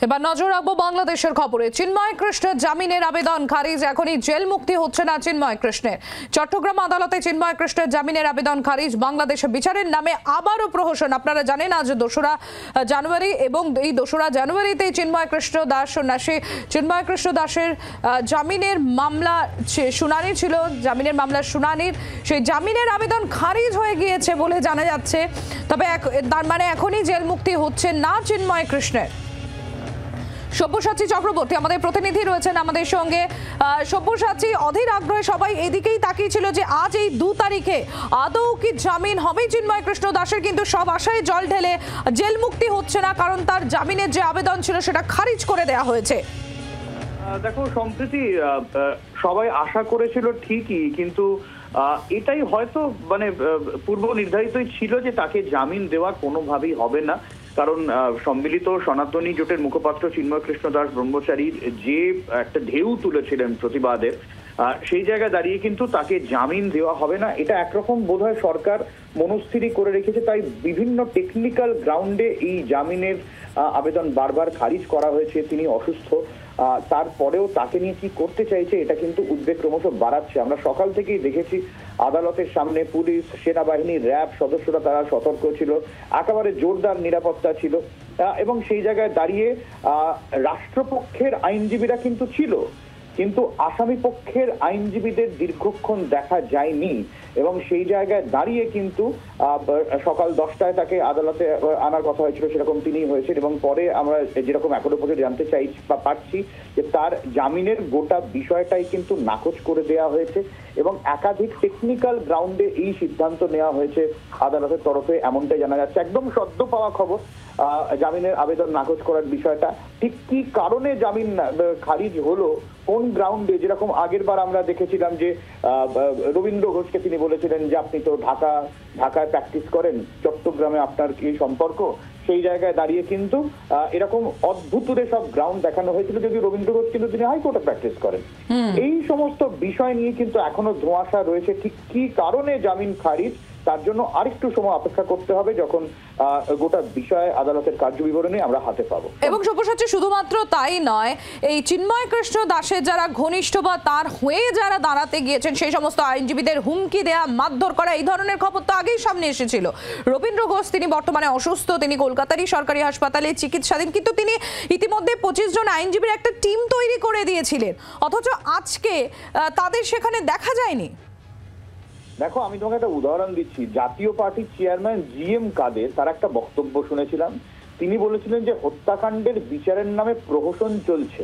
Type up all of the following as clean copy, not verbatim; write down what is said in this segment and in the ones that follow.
এবার নজর রাখবো বাংলাদেশের খবরে। চিন্ময় কৃষ্ণের জামিনের আবেদন খারিজ, এখনই জেল মুক্তি হচ্ছে না চিন্ময় কৃষ্ণের। চট্টগ্রাম আদালতে চিন্ময় কৃষ্ণের জামিনের আবেদন খারিজ। বাংলাদেশে বিচারের নামে আবারও প্রহসন। আপনারা জানেন আজ 2রা জানুয়ারি এবং এই 2রা জানুয়ারিতে চিন্ময় কৃষ্ণ দাস সন্ন্যাসী চিন্ময় কৃষ্ণ দাসের জামিনের মামলা শুনানি ছিল। জামিনের মামলার শুনানির সেই জামিনের আবেদন খারিজ হয়ে গিয়েছে বলে জানা যাচ্ছে। তবে তার মানে এখনই জেল মুক্তি হচ্ছে না চিন্ময় কৃষ্ণের। সব্যসাচী চক্রবর্তী আমাদের প্রতিনিধি রয়েছেন আমাদের সঙ্গে। সব্যসাচী, অধীর আগ্রহে সবাই এদিকেই তাকিয়েছিল যে আজ এই 2 তারিখে আদৌ কি জামিন হবে চিন্ময় কৃষ্ণ দাসের, কিন্তু সব আশায় জল ঢেলে জেল মুক্তি হচ্ছে না, কারণ তার জামিনের যে আবেদন ছিল সেটা খারিজ করে দেওয়া হয়েছে। দেখো সম্প্রতি সবাই আশা করেছিল ঠিকই, কিন্তু এটাই হয়তো মানে পূর্ব নির্ধারিতই ছিল যে তাকে জামিন দেওয়া কোনোভাবেই হবে না, কারণ সম্মিলিত সনাতনী জোটের মুখপাত্র চিন্ময় কৃষ্ণ দাস ব্রহ্মচারীর যে একটা ঢেউ তুলেছিলেন প্রতিবাদের, সেই জায়গায় দাঁড়িয়ে কিন্তু তাকে জামিন দেওয়া হবে না, এটা একরকম বোধহয় সরকার মনস্থিরই করে রেখেছে। তাই বিভিন্ন টেকনিক্যাল গ্রাউন্ডে এই জামিনের আবেদন বারবার খারিজ করা হয়েছে। তিনি অসুস্থ, তারপরেও তাকে নিয়ে কি করতে চাইছে এটা কিন্তু উদ্বেগ ক্রমশ বাড়াচ্ছে। আমরা সকাল থেকেই দেখেছি আদালতের সামনে পুলিশ, সেনাবাহিনী, র্যাব সদস্যরা তারা সতর্ক ছিল, একেবারে জোরদার নিরাপত্তা ছিল, এবং সেই জায়গায় দাঁড়িয়ে রাষ্ট্রপক্ষের আইনজীবীরা কিন্তু ছিল, কিন্তু আসামি পক্ষের আইনজীবীদের দীর্ঘক্ষণ দেখা যায়নি। এবং সেই জায়গায় দাঁড়িয়ে কিন্তু সকাল 10টায় তাকে আদালতে আনার কথা হয়েছিল, সেরকম তিনি হয়েছেন। এবং পরে আমরা যেরকম এখনো পর্যন্ত জানতে চাই বা পাচ্ছি যে তার জামিনের গোটা বিষয়টাই কিন্তু নাকচ করে দেওয়া হয়েছে এবং একাধিক টেকনিক্যাল গ্রাউন্ডে এই সিদ্ধান্ত নেওয়া হয়েছে আদালতের তরফে, এমনটাই জানা যাচ্ছে। একদম সদ্য পাওয়া খবর, জামিনের আবেদন নাকচ করার বিষয়টা ঠিক কি কারণে জামিন খারিজ হলো, কোন গ্রাউন্ডে, যেরকম আগের বার আমরা দেখেছিলাম যে রবীন্দ্র ঘোষকে তিনি বলেছিলেন যে আপনি তো ঢাকায় প্র্যাকটিস করেন, চট্টগ্রামে আপনার কি সম্পর্ক, সেই জায়গায় দাঁড়িয়ে কিন্তু এরকম অদ্ভুতুরে সব গ্রাউন্ড দেখানো হয়েছিল, যদিও রবীন্দ্র ঘোষ কিন্তু তিনি হাইকোর্টে প্র্যাকটিস করেন। এই সমস্ত বিষয় নিয়ে কিন্তু এখনো ধোঁয়াশা রয়েছে। ঠিক কি কারণে জামিন খারিজ, তার জন্য আরেকটু সময় অপেক্ষা করতে হবে, যখন গোটা বিষয়ে আদালতের কার্যবিবরণী আমরা হাতে পাবো। এবং সব্যসাচী শুধুমাত্র তাই নয়, এই চিন্ময় কৃষ্ণ দাসের যারা ঘনিষ্ঠ বা তার হয়ে যারা দাঁড়াতে গিয়েছেন সেই সমস্ত আইনজীবীদের হুমকি দেয়া, মারধর করা, এই ধরনের খবর তো আগেই সামনে এসেছিল। রবীন্দ্র ঘোষ তিনি বর্তমানে অসুস্থ, তিনি কলকাতারই সরকারি হাসপাতালে চিকিৎসাধীন, কিন্তু তিনি ইতিমধ্যে 25 জন আইনজীবীর একটা টিম তৈরি করে দিয়েছিলেন, অথচ আজকে তাদের সেখানে দেখা যায়নি। দেখো আমি তোমাকে একটা উদাহরণ দিচ্ছি, জাতীয় পার্টির চেয়ারম্যান GM কাদের তার একটা বক্তব্য শুনেছিলাম। তিনি বলেছিলেন যে হত্যাকাণ্ডের বিচারের নামে প্রহসন চলছে,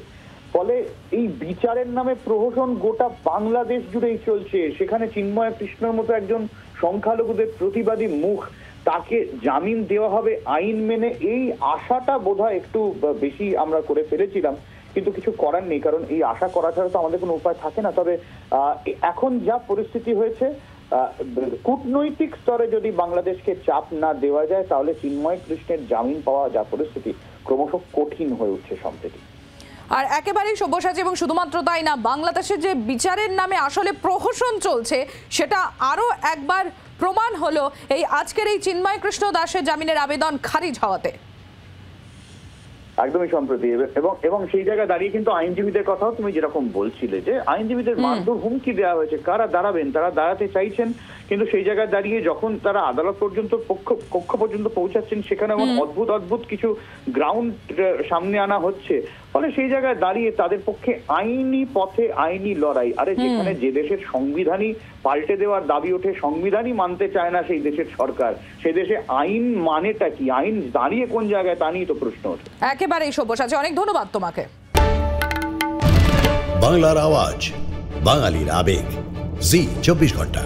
ফলে এই বিচারের নামে প্রহসন গোটা বাংলাদেশ জুড়েই চলছে। সেখানে চিন্ময় কৃষ্ণর মতো একজন সংখ্যালঘুদের প্রতিবাদী মুখ, তাকে জামিন দেওয়া হবে আইন মেনে, এই আশাটা বোধহয় একটু বেশি আমরা করে ফেলেছিলাম, কিন্তু কিছু করার নেই, কারণ এই আশা করা ছাড়া তো আমাদের কোনো উপায় থাকে না। তবে এখন যা পরিস্থিতি হয়েছে, কূটনৈতিক স্তরে যদি বাংলাদেশকে চাপ না দেওয়া যায়, তাহলে চিন্ময় কৃষ্ণের জামিন পাওয়া যা পরিস্থিতি ক্রমশ কঠিন হয়ে উঠছে সম্প্রতি। আর একেবারেই সব্যসাচী, এবং শুধুমাত্র তাই না, বাংলাদেশের যে বিচারের নামে আসলে প্রহসন চলছে সেটা আরো একবার প্রমাণ হলো এই আজকের এই চিন্ময় কৃষ্ণ দাসের জামিনের আবেদন খারিজ হওয়াতে। একদমই সম্প্রতি, এবং সেই জায়গায় দাঁড়িয়ে কিন্তু আইনজীবীদের কথাও তুমি যেরকম বলছিলে যে আইনজীবীদের মারধর হুমকি দেওয়া হয়েছে, কারা দাঁড়াবেন, তারা দাঁড়াতে চাইছেন, কিন্তু সেই জায়গায় দাঁড়িয়ে যখন তারা আদালত পর্যন্ত কক্ষ পর্যন্ত পৌঁছাচ্ছেন, সেখানে এমন অদ্ভুত কিছু গ্রাউন্ড সামনে আনা হচ্ছে, ফলে সেই জায়গায় দাঁড়িয়ে তাদের পক্ষে আইনি পথে আইনি লড়াই। আরে যেখানে যে দেশের সংবিধানই পাল্টে দেওয়ার দাবি ওঠে, সংবিধানই মানতে চায় না সেই দেশের সরকার, সেই দেশে আইন মানেটা কি, আইন দাঁড়িয়ে কোন জায়গায়, তা নিয়ে তো প্রশ্ন ওঠে। একেবারেই সব্যসাচী, অনেক ধন্যবাদ তোমাকে। বাংলার আওয়াজ, বাঙালির আবেগ, জি 24 ঘন্টা।